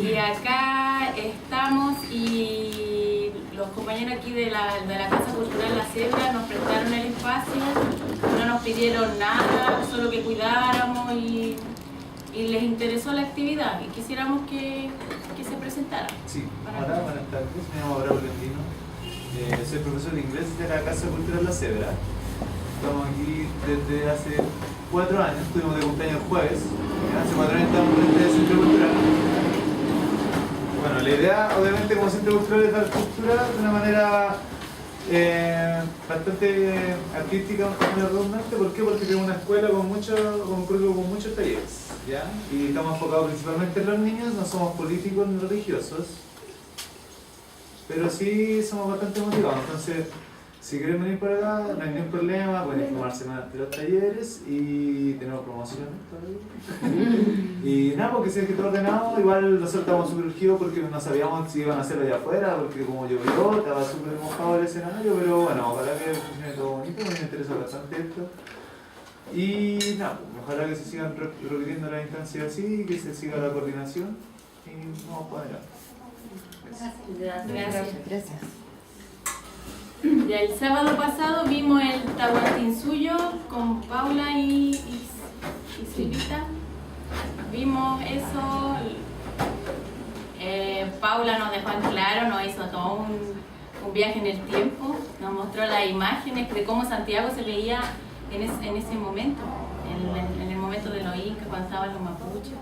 Y acá estamos y los compañeros aquí de la Casa Cultural La Cebra nos prestaron el espacio, no nos pidieron nada, solo que cuidáramos y les interesó la actividad y quisiéramos que se presentara. Sí, hola, buenas tardes, me llamo Braulio Andino, soy profesor de inglés de la Casa Cultural La Cebra. Estamos aquí desde hace 4 años, estuvimos de cumpleaños jueves, hace 4 años estamos frente al Centro Cultural. Bueno, la idea, obviamente, como Centro Cultural es dar cultura de una manera bastante artística, bastante redundante. ¿Por qué? Porque tenemos una escuela con un currículo con muchos talleres, ¿ya? Y estamos enfocados principalmente en los niños, no somos políticos ni religiosos, pero sí somos bastante motivados. Entonces, si quieren venir por acá, no hay ningún problema, pueden informarse más de los talleres y tenemos promociones todavía. Y nada, porque si es que todo ordenado, igual nosotros estábamos súper urgidos porque no sabíamos si iban a hacerlo allá afuera, porque como llovió, estaba súper mojado el escenario, pero bueno, ojalá que funcione todo bonito, me interesa bastante esto. Y nada, ojalá que se sigan repitiendo las instancias así, que se siga la coordinación y vamos para adelante. Gracias. Ya el sábado pasado vimos el Tahuantinsuyo con Paula y Silvita. Vimos eso. Paula nos dejó en claro, nos hizo todo un viaje en el tiempo. Nos mostró las imágenes de cómo Santiago se veía en ese momento, en el momento de los incas, cuando estaban los mapuches.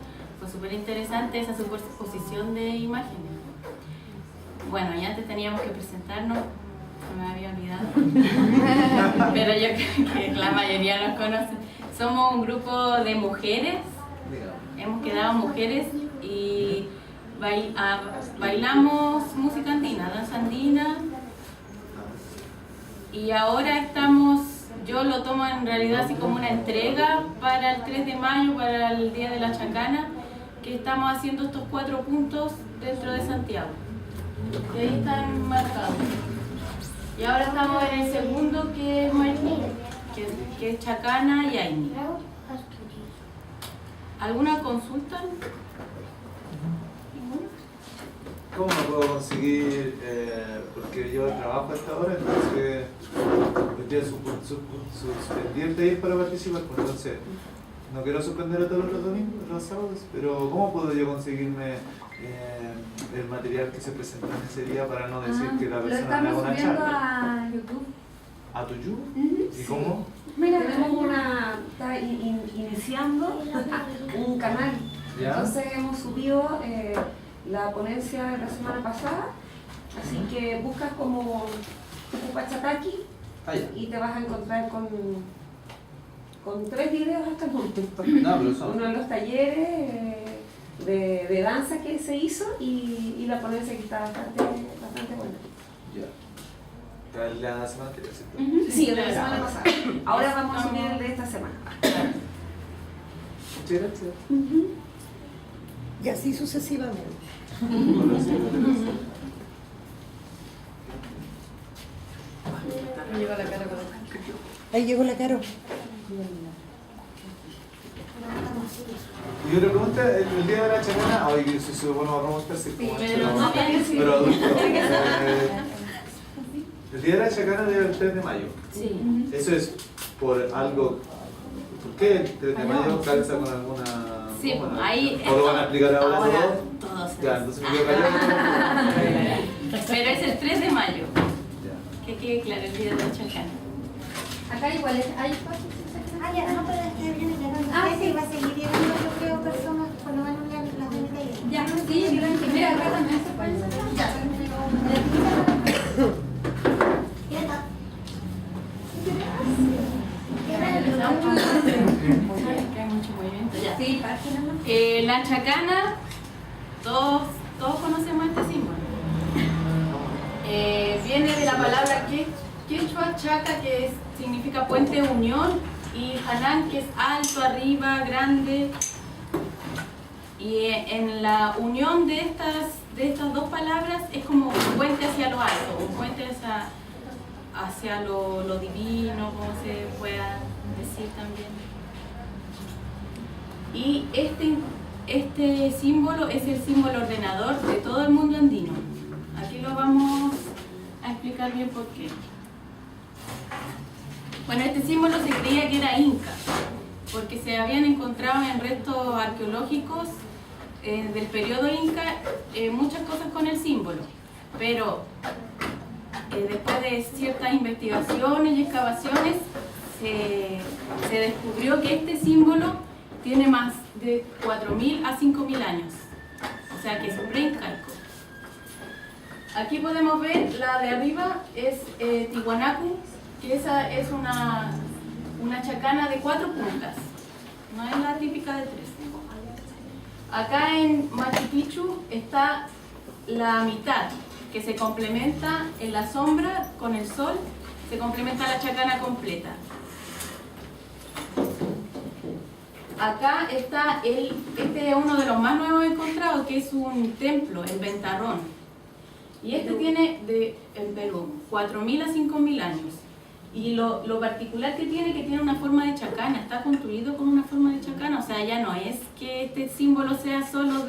Fue súper interesante esa superposición de imágenes. Bueno, y antes teníamos que presentarnos. Me había olvidado, pero yo creo que la mayoría nos conoce. Somos un grupo de mujeres, hemos quedado mujeres y bailamos música andina, danza andina. Y ahora yo lo tomo en realidad así como una entrega para el 3 de mayo, para el Día de la Chacana, que estamos haciendo estos 4 puntos dentro de Santiago. Y ahí están marcados. Y ahora estamos en el segundo, que es Maipú, que es Chacana y Aini. ¿Alguna consulta? ¿Cómo me puedo conseguir? Porque yo trabajo a esta hora, entonces tendría suspendí el taller para participar, entonces no quiero suspender a todos los domingos, los sábados, pero ¿cómo puedo yo conseguirme el material que se presentó en ese día para no decir que la persona me haga una charla? Lo estamos subiendo a YouTube. ¿A tu YouTube? ¿Y cómo? Mira, está iniciando un canal. ¿Ya? Entonces hemos subido la ponencia de la semana pasada, así que buscas como Upachataki y te vas a encontrar con 3 videos hasta el momento. Uno de los talleres de danza que se hizo y la ponencia que está bastante buena. Ya. La semana anterior, ¿cierto? Sí, el de la semana pasada. Ahora vamos a subir el de esta semana. Muchas gracias. Y así sucesivamente. Ahí llegó la Caro. Y otra pregunta, el día de la Chacana, hoy que se supone vamos a estar pero adulto. El día de la Chacana es el 3 de mayo. Sí. Eso es por algo. ¿Por qué el 3 de mayo calza con alguna? Sí, ahí. ¿O lo van a explicar ahora todo? Todos. Ya, entonces me quedo callado. Pero es el 3 de mayo. Ya. Que quede claro, el día de la Chacana. Acá igual hay espacio. Ya, no, pero es que viene ya. Sí, va a seguir llegando, yo creo, personas que por lo menos las de mi taller. Ya, sí, mira, acá también se puede hacer. Ya, ya está. Que hay mucho movimiento. Ya. Sí, parte La Chacana, todos conocemos este símbolo. Viene de la palabra quechua, chaca, que significa puente de unión, y hanán, que es alto, arriba, grande. Y en la unión de estas dos palabras es como un puente hacia lo alto, un puente hacia lo divino, como se pueda decir también. Y este símbolo es el símbolo ordenador de todo el mundo andino. Aquí lo vamos a explicar bien por qué. Bueno, este símbolo se creía que era inca, porque se habían encontrado en restos arqueológicos del periodo inca muchas cosas con el símbolo, pero después de ciertas investigaciones y excavaciones se descubrió que este símbolo tiene más de 4.000 a 5.000 años, o sea que es preincaico. Aquí podemos ver la de arriba, es Tiwanaku, que esa es una chacana de 4 puntas, no es la típica de 3. Acá en Machu Picchu está la mitad, que se complementa en la sombra con el sol, se complementa la chacana completa. Acá está este es uno de los más nuevos encontrados, que es un templo, el Ventarrón. Y este tiene, en Perú, 4.000 a 5.000 años. Y lo particular que tiene una forma de chacana, está construido con una forma de chacana, o sea, ya no es que este símbolo sea solo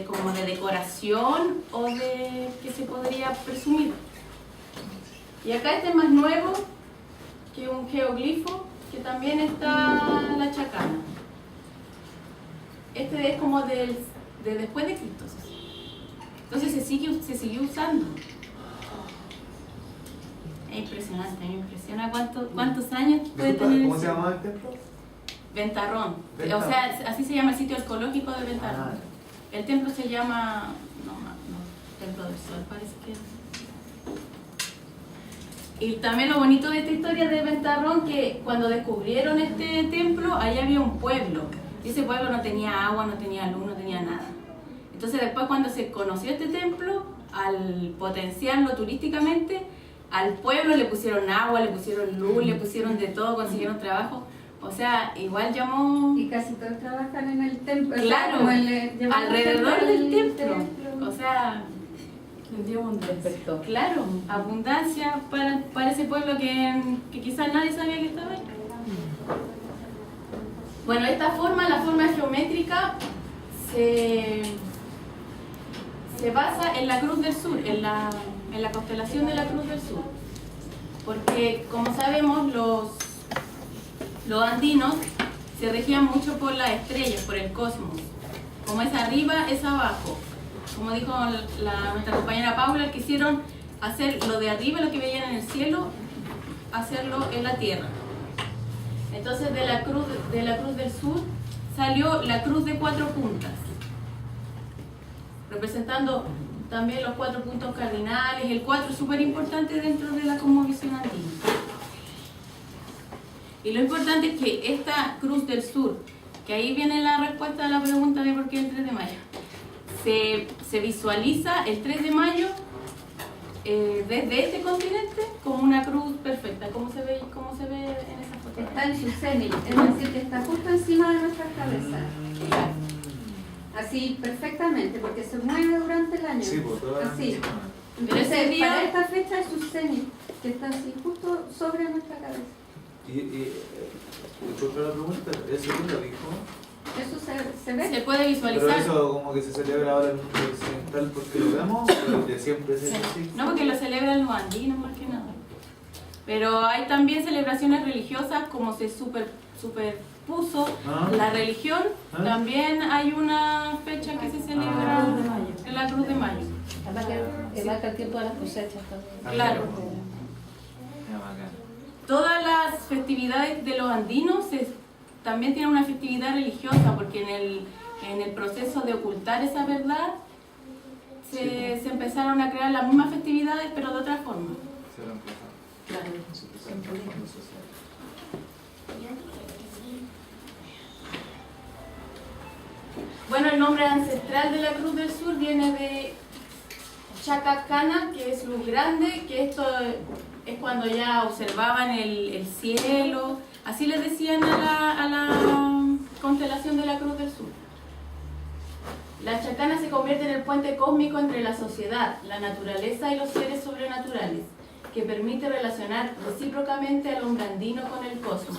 como de decoración o de que se podría presumir. Y acá este es más nuevo, que un geoglifo, que también está la chacana. Este es como de después de Cristo. Entonces se siguió usando. Es impresionante, me impresiona cuántos años puede tener. ¿Cómo se llama el templo? Ventarrón. O sea, así se llama el sitio arqueológico de Ventarrón. El templo se llama, no, Templo del Sol, parece que es. Y también lo bonito de esta historia de Ventarrón, que cuando descubrieron este templo, ahí había un pueblo. Y ese pueblo no tenía agua, no tenía luz, no tenía nada. Entonces después, cuando se conoció este templo, al potenciarlo turísticamente, al pueblo le pusieron agua, le pusieron luz, le pusieron de todo, consiguieron trabajo. O sea, igual llamó... Y casi todos trabajan en el templo. Claro, o sea, alrededor del templo. O sea... Perfecto. Claro, abundancia para ese pueblo que quizás nadie sabía que estaba ahí. Bueno, esta forma, la forma geométrica, se basa en la Cruz del Sur, en la constelación de la Cruz del Sur. Porque, como sabemos, los andinos se regían mucho por las estrellas, por el cosmos. Como es arriba, es abajo. Como dijo nuestra compañera Paula, quisieron hacer lo de arriba, lo que veían en el cielo, hacerlo en la tierra. Entonces de la cruz del sur salió la cruz de 4 puntas, representando también los 4 puntos cardinales. El 4 es súper importante dentro de la cosmovisión andina. Y lo importante es que esta cruz del sur, que ahí viene la respuesta a la pregunta de por qué el 3 de mayo, se visualiza el 3 de mayo desde este continente como una cruz perfecta, como se ve en esa foto. está en su cenit, es decir, que está justo encima de nuestras cabezas. Así perfectamente, porque se mueve durante el año. Sí, por toda la así. semana. Pero ese Entonces, día- para esta fecha es su cenit, que está así justo sobre nuestra cabeza. Disculpe la pregunta, ¿eso es lo dijo? Eso se ve. Se puede Pero visualizar. eso como que se celebra ahora en el mundo occidental porque lo vemos, pero de siempre es así. No, porque lo celebran los andinos más que nada. Pero hay también celebraciones religiosas, como se superpuso la religión. También hay una fecha que se celebra en la Cruz de Mayo. Además que marca el tiempo de las cosechas también. Claro. Ya, bacán. Todas las festividades de los andinos también tienen una festividad religiosa, porque en el proceso de ocultar esa verdad se empezaron a crear las mismas festividades, pero de otra forma. Se lo empieza. Claro. Se empieza a trabajar con lo social. Bueno, el nombre ancestral de la Cruz del Sur viene de Chacacana, que es luz grande, que esto es cuando ya observaban el cielo. Así les decían a la constelación de la Cruz del Sur. La chacana se convierte en el puente cósmico entre la sociedad, la naturaleza y los seres sobrenaturales, que permite relacionar recíprocamente al hombre andino con el cosmos.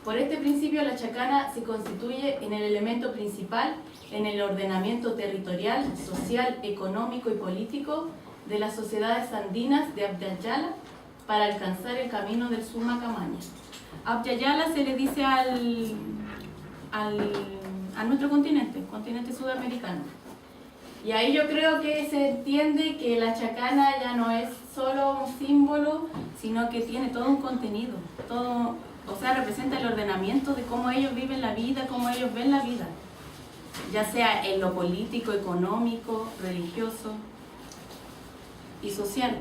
Por este principio, la chacana se constituye en el elemento principal en el ordenamiento territorial, social, económico y político de las sociedades andinas de Abya Yala para alcanzar el camino del Suma Camaña. Abya Yala se le dice a nuestro continente sudamericano. Y ahí yo creo que se entiende que la chacana ya no es solo un símbolo, sino que tiene todo un contenido, todo, o sea, representa el ordenamiento de cómo ellos viven la vida, cómo ellos ven la vida, ya sea en lo político, económico, religioso y social.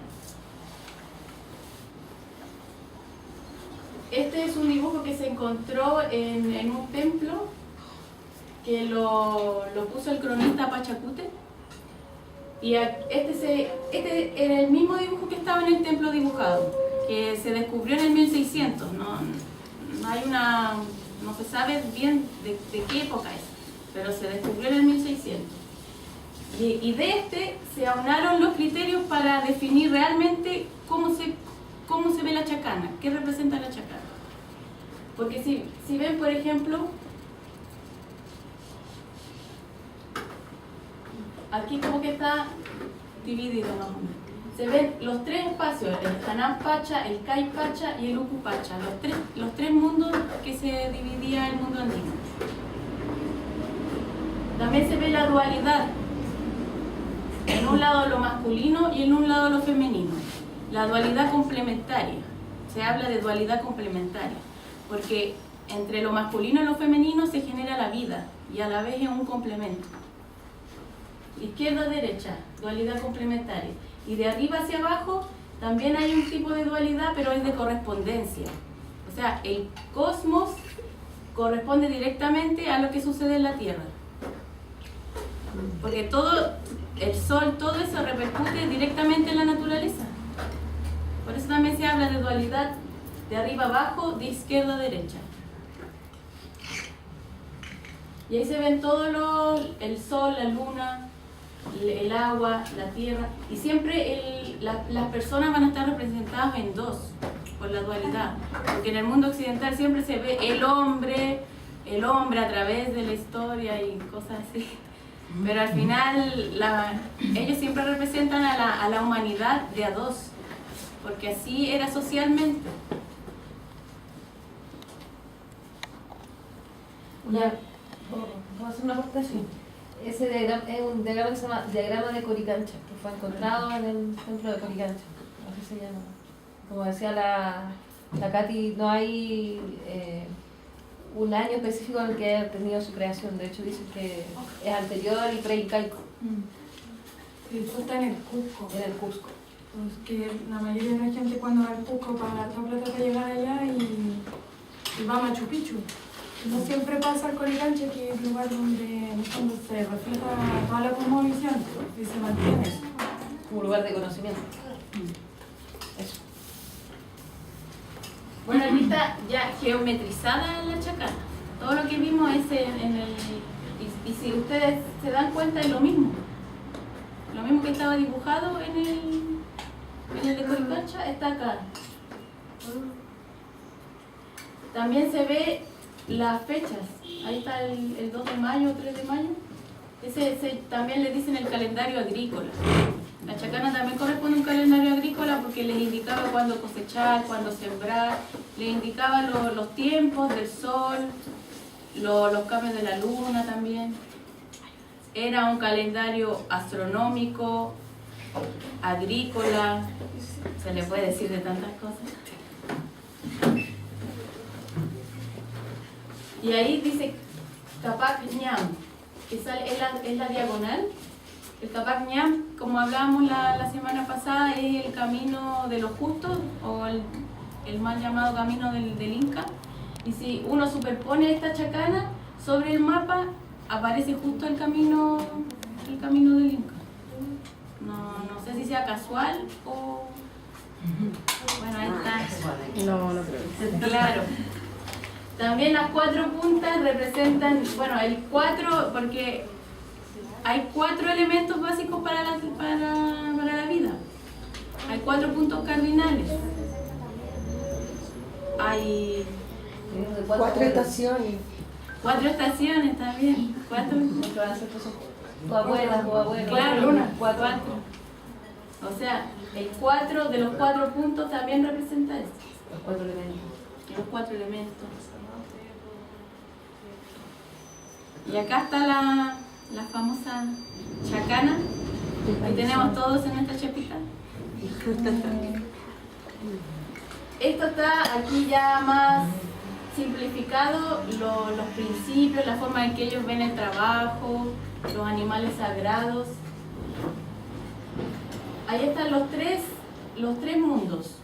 Este es un dibujo que se encontró en un templo que lo puso el cronista Pachacute. Y este era el mismo dibujo que estaba en el templo dibujado, que se descubrió en el 1600. No se sabe bien de qué época es, pero se descubrió en el 1600. Y de este se aunaron los criterios para definir realmente cómo se ve la chacana, qué representa la chacana. Porque si ven, por ejemplo, aquí como que está dividido más o menos. Se ven los tres espacios, el Hanam Pacha, el Kai Pacha y el Uku Pacha, los tres mundos que se dividía el mundo andino. También se ve la dualidad, en un lado lo masculino y en un lado lo femenino. La dualidad complementaria, se habla de dualidad complementaria, porque entre lo masculino y lo femenino se genera la vida y a la vez es un complemento. Izquierda-derecha, dualidad complementaria. Y de arriba hacia abajo también hay un tipo de dualidad, pero es de correspondencia. O sea, el cosmos corresponde directamente a lo que sucede en la Tierra. Porque todo, el sol, todo eso repercute directamente en la naturaleza. Por eso también se habla de dualidad de arriba abajo, de izquierda a derecha. Y ahí se ven todo el sol, la luna, el agua, la tierra, y siempre las personas van a estar representadas en dos, por la dualidad, porque en el mundo occidental siempre se ve el hombre a través de la historia y cosas así, pero al final ellos siempre representan a la humanidad de a dos, porque así era socialmente. ¿Puedo hacer una aportación? Ese diagrama es un diagrama que se llama diagrama de Coricancha, que fue encontrado en el templo de Coricancha, así se llama. Como decía la Katy, no hay un año específico en el que haya tenido su creación, de hecho dicen que es anterior y preincaico. Eso está en el Cusco. En el Cusco. Pues que la mayoría de la gente cuando va al Cusco paga harta plata para llegar allá y va a Machu Picchu. No siempre pasa al Coricancha, que es el lugar donde se refleja toda la cosmovisión y se mantiene. Como lugar de conocimiento. Eso. Bueno, aquí está ya geometrizada la chacana. Todo lo que vimos es en el... Y si ustedes se dan cuenta es lo mismo. Lo mismo que estaba dibujado en el de Coricancha está acá. También se ve las fechas. Ahí está el 2 de mayo, 3 de mayo. Ese también le dicen el calendario agrícola. La chacana también corresponde a un calendario agrícola porque les indicaba cuándo cosechar, cuándo sembrar, les indicaba los tiempos del sol, los cambios de la luna también. Era un calendario astronómico, agrícola, se le puede decir de tantas cosas. Y ahí dice Capac Ñam, que es la diagonal. El Capac Ñam, como hablábamos la semana pasada, es el camino de los justos o el mal llamado camino del Inca. Y si uno superpone esta chacana sobre el mapa, aparece justo el camino del Inca. No sé si sea casual o... Bueno, ahí está. No creo. Claro. También las 4 puntas representan, bueno, el 4, porque hay 4 elementos básicos para la vida. Hay 4 puntos cardinales. Hay de 4 estaciones. 4 estaciones también. 4. Nuestros ancestros son tu abuela, tu abuelo. Claro, Luna. 4. O sea, el 4 de los 4 puntos también representa esto. Los 4 elementos. Los 4 elementos. Y acá está la famosa chacana que tenemos todos en esta chapita. Esto está aquí ya más simplificado, los principios, la forma en que ellos ven el trabajo, los animales sagrados. Ahí están los tres mundos.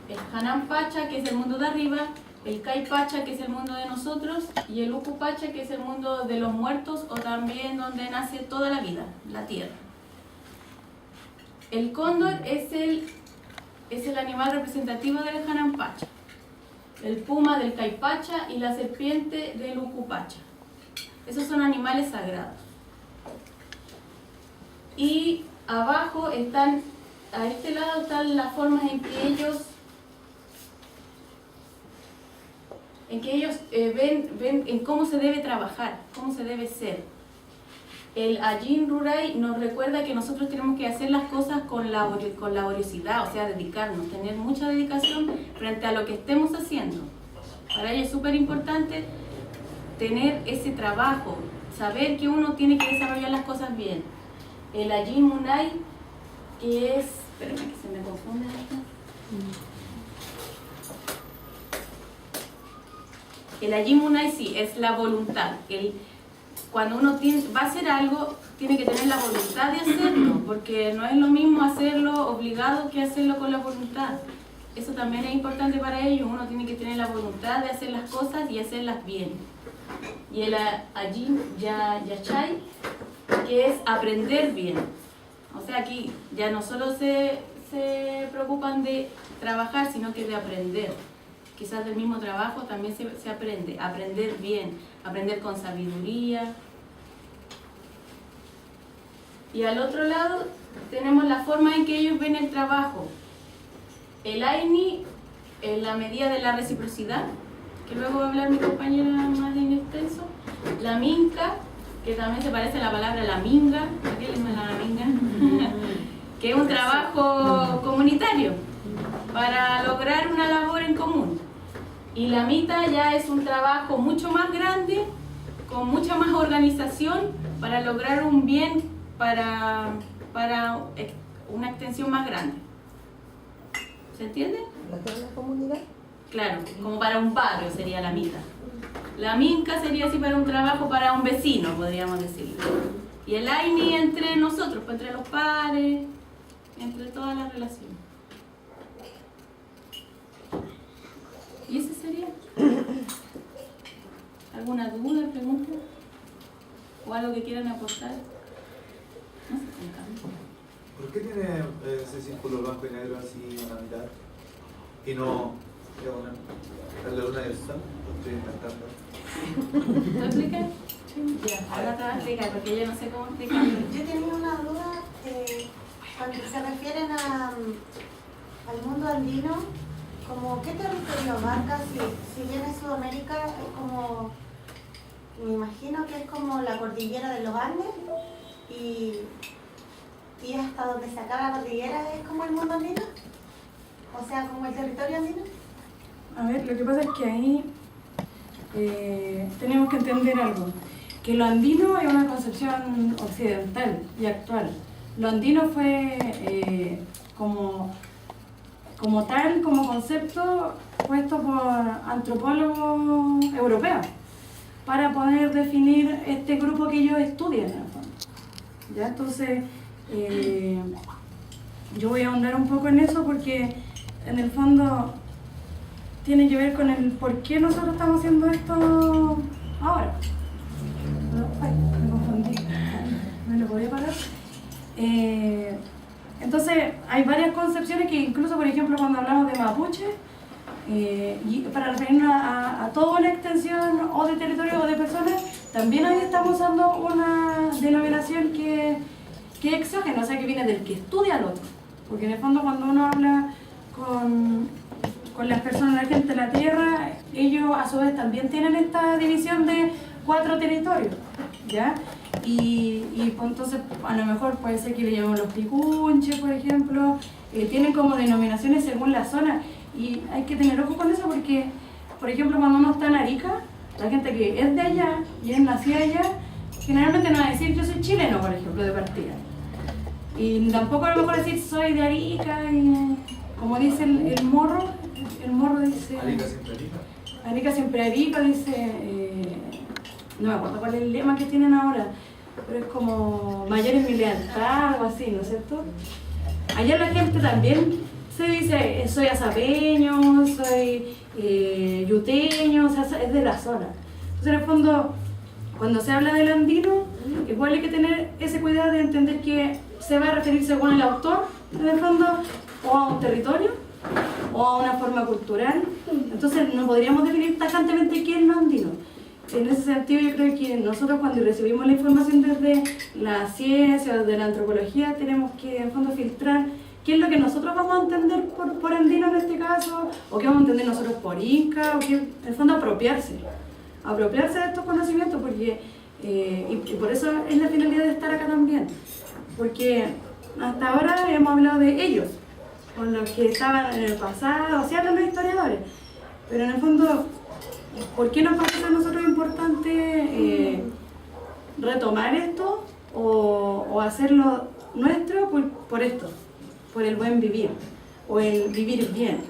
El Hanan Pacha, que es el mundo de arriba, el Kai Pacha, que es el mundo de nosotros, y el Uku Pacha, que es el mundo de los muertos, o también donde nace toda la vida, la tierra. El cóndor es el animal representativo del Hanan Pacha, el puma del Kai Pacha y la serpiente del Uku Pacha. Esos son animales sagrados. Y abajo están, a este lado están las formas en que ellos ven en cómo se debe trabajar, cómo se debe ser. El Ajin Rurai nos recuerda que nosotros tenemos que hacer las cosas con laboriosidad, o sea, dedicarnos, tener mucha dedicación frente a lo que estemos haciendo. Para ello es súper importante tener ese trabajo, saber que uno tiene que desarrollar las cosas bien. El Ajin Munai, que es... Espérame que se me confunde esto. El Ajin Munai sí, es la voluntad. Cuando uno va a hacer algo, tiene que tener la voluntad de hacerlo, porque no es lo mismo hacerlo obligado que hacerlo con la voluntad. Eso también es importante para ellos. Uno tiene que tener la voluntad de hacer las cosas y hacerlas bien. Y el Ajin Yachai, que es aprender bien. O sea, aquí ya no solo se preocupan de trabajar, sino que de aprender. Quizás del mismo trabajo también se aprende, aprender bien, aprender con sabiduría. Y al otro lado tenemos la forma en que ellos ven el trabajo. El Aini, en la medida de la reciprocidad, que luego va a hablar mi compañera más en extenso. La Minca, que también se parece a la palabra la minga, ¿qué le llama la minga? Que es un trabajo comunitario para lograr una labor en común. Y la Mita ya es un trabajo mucho más grande, con mucha más organización, para lograr un bien para una extensión más grande. ¿Se entiende? ¿La comunidad? Claro, como para un barrio sería la Mita. La Minca sería así para un trabajo para un vecino, podríamos decirlo. Y el Aini entre nosotros, pues entre los pares, entre todas las relaciones. ¿Y ese sería? ¿Alguna duda, pregunta? ¿O algo que quieran aportar? No sé, ¿por qué tiene ese círculo blanco y negro así a la mitad? Y no la luna y el sol. Lo estoy inventando. ¿Te explican? Ya, ahora te voy a explicar porque yo no sé cómo explicarlo. Yo tenía una duda cuando se refieren al mundo andino, como ¿qué territorio abarca? Si bien es Sudamérica, es como, me imagino que es como la cordillera de los Andes y hasta donde se acaba la cordillera es como el mundo andino, o sea, como el territorio andino. A ver, lo que pasa es que ahí tenemos que entender algo, que lo andino es una concepción occidental y actual. Lo andino fue como tal, como concepto, puesto por antropólogos europeos para poder definir este grupo que ellos estudian en el fondo. ¿Ya? Entonces, yo voy a ahondar un poco en eso porque en el fondo tiene que ver con el por qué nosotros estamos haciendo esto ahora. Ay, me confundí. ¿Me lo podía parar? Entonces, hay varias concepciones que incluso, por ejemplo, cuando hablamos de mapuche, y para referirnos a toda una extensión o de territorio o de personas, también ahí estamos usando una denominación que es exógena, o sea, que viene del que estudia al otro. Porque en el fondo cuando uno habla con con las personas, la gente de la tierra, ellos a su vez también tienen esta división de 4 territorios, ¿ya? Y pues, entonces a lo mejor puede ser que le llamen los picunches, por ejemplo, tienen como denominaciones según la zona, y hay que tener ojo con eso porque, por ejemplo, cuando uno está en Arica, la gente que es de allá y es nacida allá, generalmente no va a decir yo soy chileno, por ejemplo, de partida. Y tampoco a lo mejor decir soy de Arica, y como dice el morro dice... Arica siempre Arica. Arica siempre Arica, dice... no me acuerdo cuál es el lema que tienen ahora, pero es como mayor es mi lealtad, algo así, ¿no es cierto? Allá la gente también se dice soy azapeño, soy yuteño, o sea, es de la zona. Entonces en el fondo, cuando se habla del andino, igual hay que tener ese cuidado de entender que se va a referir según el autor, en el fondo, o a un territorio, o a una forma cultural. Entonces no podríamos definir tajantemente qué es lo andino. En ese sentido yo creo que nosotros cuando recibimos la información desde la ciencia o desde la antropología tenemos que en el fondo filtrar qué es lo que nosotros vamos a entender por andino en este caso, o qué vamos a entender nosotros por inca, o que en el fondo apropiarse de estos conocimientos, porque y por eso es la finalidad de estar acá también, porque hasta ahora hemos hablado de ellos, con los que estaban en el pasado, o sea, los historiadores, pero en el fondo, ¿por qué nos parece a nosotros importante retomar esto o hacerlo nuestro por esto? Por el buen vivir, o el vivir bien.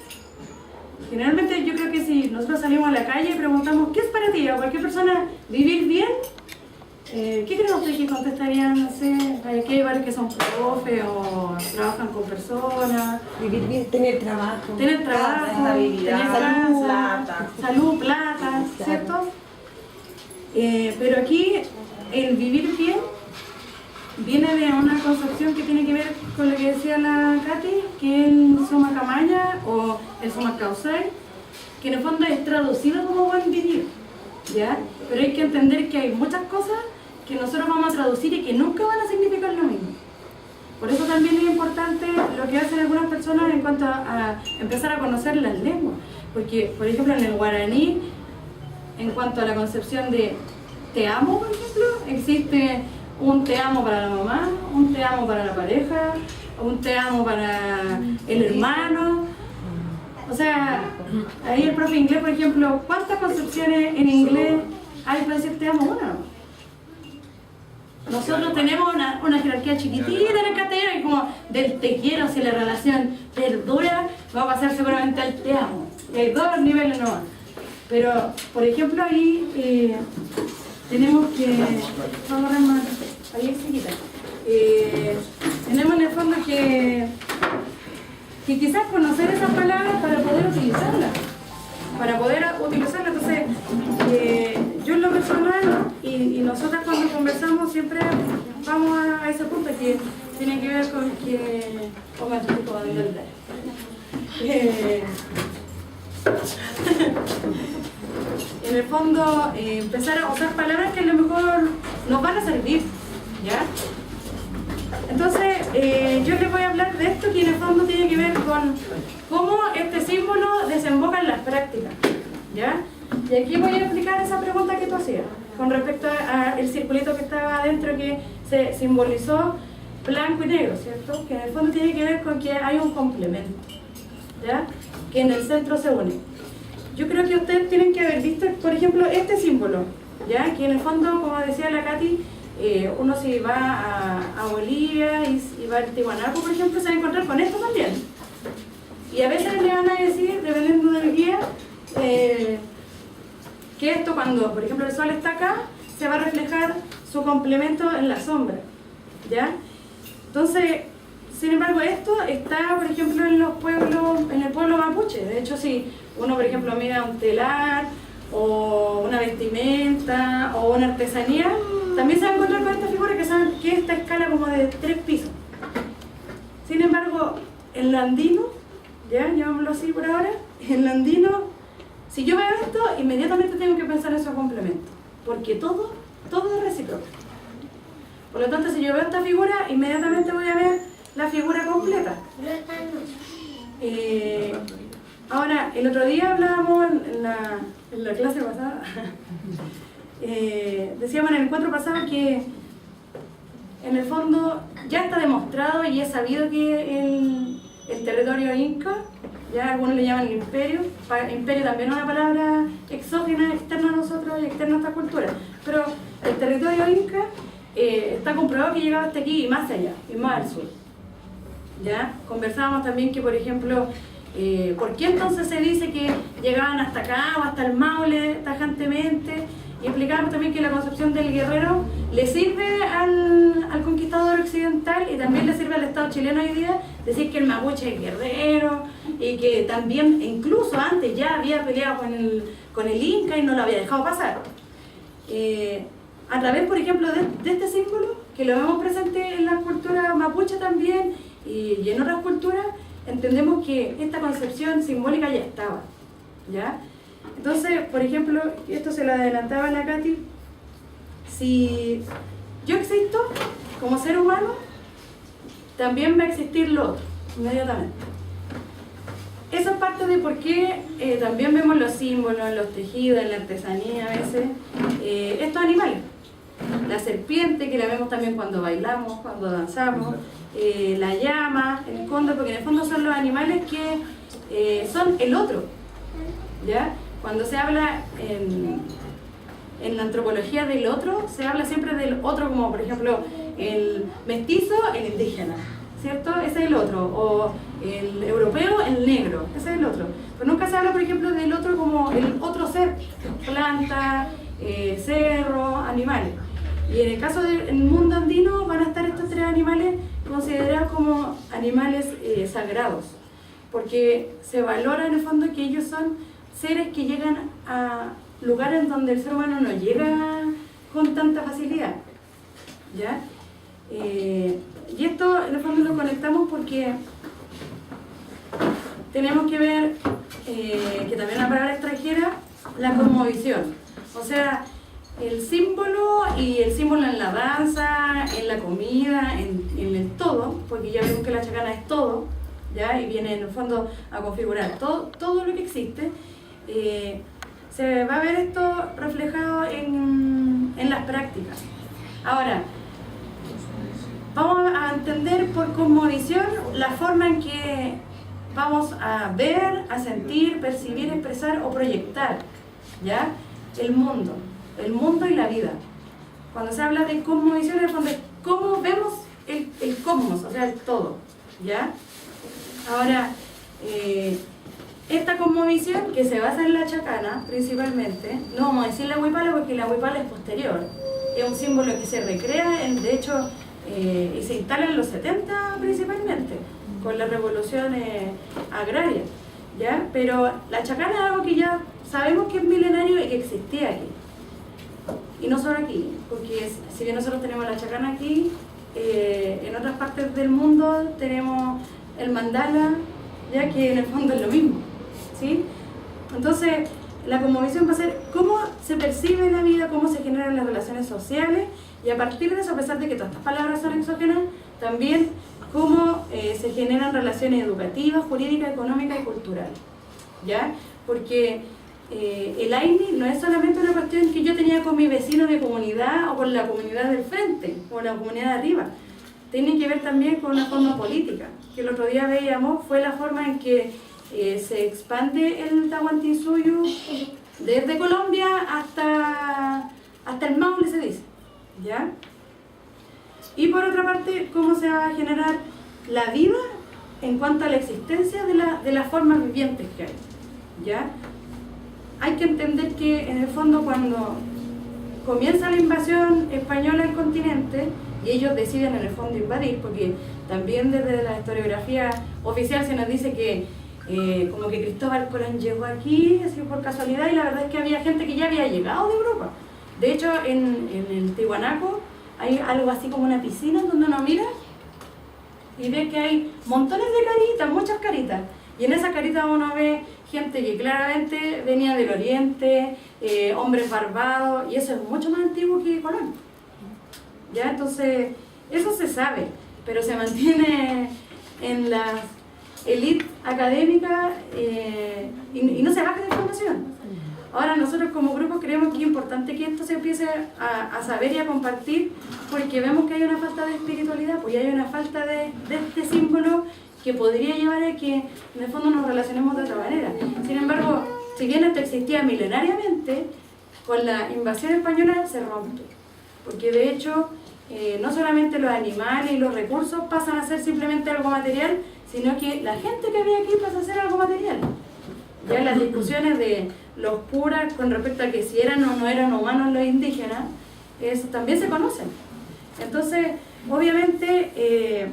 Generalmente yo creo que si nosotros salimos a la calle y preguntamos ¿qué es para ti? A cualquier persona vivir bien, ¿qué creen ustedes que contestarían? No sé, que hay varios que son profes o trabajan con personas. Vivir bien, tener trabajo, estabilidad, tener salud, casa, salud, plata, ¿cierto? Pero aquí el vivir bien viene de una concepción que tiene que ver con lo que decía la Katy, que es el Sumacamaya o el Sumacausay, que en el fondo es traducido como buen vivir, ¿ya? Pero hay que entender que hay muchas cosas que nosotros vamos a traducir y que nunca van a significar lo mismo. Por eso también es importante lo que hacen algunas personas en cuanto a empezar a conocer las lenguas, porque por ejemplo en el guaraní, en cuanto a la concepción de te amo, por ejemplo, existe un te amo para la mamá, un te amo para la pareja, un te amo para el hermano. O sea, ahí el profe inglés, por ejemplo, ¿cuántas concepciones en inglés hay para decir te amo? Una. Nosotros tenemos una jerarquía chiquitita en el castellano, y como del te quiero, si la relación perdura, va a pasar seguramente al te amo. Y hay 2 niveles nomás. Pero, por ejemplo, ahí tenemos que... Vamos a remar, ahí es chiquita. Tenemos en el fondo que quizás conocer esas palabras para poder utilizarlas. Entonces, yo en lo personal y nosotras cuando conversamos siempre vamos a ese punto que tiene que ver con que... Ponga tu tipo de entender. En el fondo, empezar a usar palabras que a lo mejor nos van a servir, ¿ya? Entonces, yo les voy a hablar de esto que en el fondo tiene que ver con cómo este símbolo desemboca en las prácticas, ¿ya? Y aquí voy a explicar esa pregunta que tú hacías, con respecto al circulito que estaba adentro que se simbolizó blanco y negro, ¿cierto? Que en el fondo tiene que ver con que hay un complemento, ¿ya? Que en el centro se une. Yo creo que ustedes tienen que haber visto, por ejemplo, este símbolo, ¿ya? Que en el fondo, como decía la Katy, uno si va a Bolivia y va al Tiwanaku, por ejemplo, se va a encontrar con esto también. Y a veces le van a decir, dependiendo del guía, que esto cuando, por ejemplo, el sol está acá, se va a reflejar su complemento en la sombra, ¿ya? Entonces, sin embargo, esto está, por ejemplo, en los pueblos, en el pueblo mapuche. De hecho, si uno, por ejemplo, mira un telar, o una vestimenta, o una artesanía, también se va a encontrar con esta figura que es esta escala como de 3 pisos. Sin embargo, en lo andino, ya, llamémoslo así por ahora, en lo andino, si yo veo esto, inmediatamente tengo que pensar en su complemento, porque todo es recíproco. Por lo tanto, si yo veo esta figura, inmediatamente voy a ver la figura completa. Ahora, el otro día hablábamos en la clase pasada, decíamos en el encuentro pasado que en el fondo ya está demostrado y es sabido que el territorio inca, ya algunos le llaman el imperio, imperio también es una palabra exógena, externa a nosotros y externa a esta cultura, pero el territorio inca está comprobado que llegaba hasta aquí y más allá, y más al sur. ¿Ya? Conversábamos también que, por ejemplo, ¿por qué entonces se dice que llegaban hasta acá o hasta el Maule tajantemente? Y explicábamos también que la concepción del guerrero le sirve al conquistador occidental y también le sirve al Estado chileno hoy día decir que el mapuche es guerrero y que también, incluso antes ya había peleado con el Inca y no lo había dejado pasar. A través, por ejemplo, de este símbolo, que lo vemos presente en la cultura mapuche también y en otras culturas, entendemos que esta concepción simbólica ya estaba, ¿ya? Entonces, por ejemplo, esto se lo adelantaba a la Katy, si yo existo como ser humano, también va a existir lo otro, inmediatamente. Eso es parte de por qué también vemos los símbolos, los tejidos, en la artesanía a veces, estos animales. La serpiente, que la vemos también cuando bailamos, cuando danzamos, la llama, el cóndor, porque en el fondo son los animales que son el otro, ¿ya? Cuando se habla en la antropología del otro, se habla siempre del otro como, por ejemplo, el mestizo, el indígena, ¿cierto? Ese es el otro, o el europeo, el negro, ese es el otro. Pero nunca se habla, por ejemplo, del otro como el otro ser, planta, cerro, animales. Y en el caso del mundo andino van a estar estos tres animales considerados como animales sagrados, porque se valora en el fondo que ellos son seres que llegan a lugares donde el ser humano no llega con tanta facilidad, ¿ya? Y esto en el fondo lo conectamos porque tenemos que ver que también la palabra extranjera, la cosmovisión, o sea, el símbolo y el símbolo en la danza, en la comida, en el todo, porque ya vemos que la chacana es todo, ¿ya? Y viene en el fondo a configurar todo lo que existe. Se va a ver esto reflejado en las prácticas. Ahora, vamos a entender por cosmovisión la forma en que vamos a ver, a sentir, percibir, expresar o proyectar, ¿ya? El mundo y la vida. Cuando se habla de cosmovisión, en el fondo es cómo vemos el cosmos, o sea, el todo, ¿ya? Ahora, esta cosmovisión, que se basa en la chacana principalmente, no vamos a decir la huipala porque la huipala es posterior, es un símbolo que se recrea, de hecho, y se instala en los 70 principalmente, con la revolución agraria, ¿ya? Pero la chacana es algo que ya sabemos que es milenario y que existía aquí. Y no solo aquí, porque si bien nosotros tenemos la chacana aquí, en otras partes del mundo tenemos el mandala, ya que en el fondo es lo mismo, ¿sí? Entonces, la cosmovisión va a ser cómo se percibe la vida, cómo se generan las relaciones sociales, y a partir de eso, a pesar de que todas estas palabras son exógenas, también cómo se generan relaciones educativas, jurídicas, económicas y culturales, ¿ya? Porque el AINI no es solamente una cuestión que yo tenía con mi vecino de comunidad o con la comunidad del frente o la comunidad de arriba. Tiene que ver también con una forma política, que el otro día veíamos, fue la forma en que se expande el Tahuantinsuyo desde Colombia hasta el Maule, se dice, ¿ya? Y por otra parte, cómo se va a generar la vida en cuanto a la existencia de las formas vivientes que hay, ¿ya? Hay que entender que en el fondo cuando comienza la invasión española al continente y ellos deciden en el fondo invadir, porque también desde la historiografía oficial se nos dice que como que Cristóbal Colón llegó aquí así por casualidad, y la verdad es que había gente que ya había llegado de Europa. De hecho, en el Tiwanaku hay algo así como una piscina donde uno mira y ve que hay montones de caritas, muchas caritas, y en esas caritas uno ve gente que claramente venía del Oriente, hombres barbados, y eso es mucho más antiguo que Colón, ¿ya? Entonces, eso se sabe, pero se mantiene en élite académica y no se baja de información. Ahora nosotros como grupo creemos que es importante que esto se empiece a saber y a compartir, porque vemos que hay una falta de espiritualidad, pues hay una falta de este símbolo que podría llevar a que en el fondo nos relacionemos de otra manera. Sin embargo, si bien esto existía milenariamente, con la invasión española se rompe, porque de hecho no solamente los animales y los recursos pasan a ser simplemente algo material, sino que la gente que había aquí pasa a ser algo material. Ya las discusiones de los curas con respecto a que si eran o no eran humanos los indígenas, eso también se conocen. Entonces, obviamente,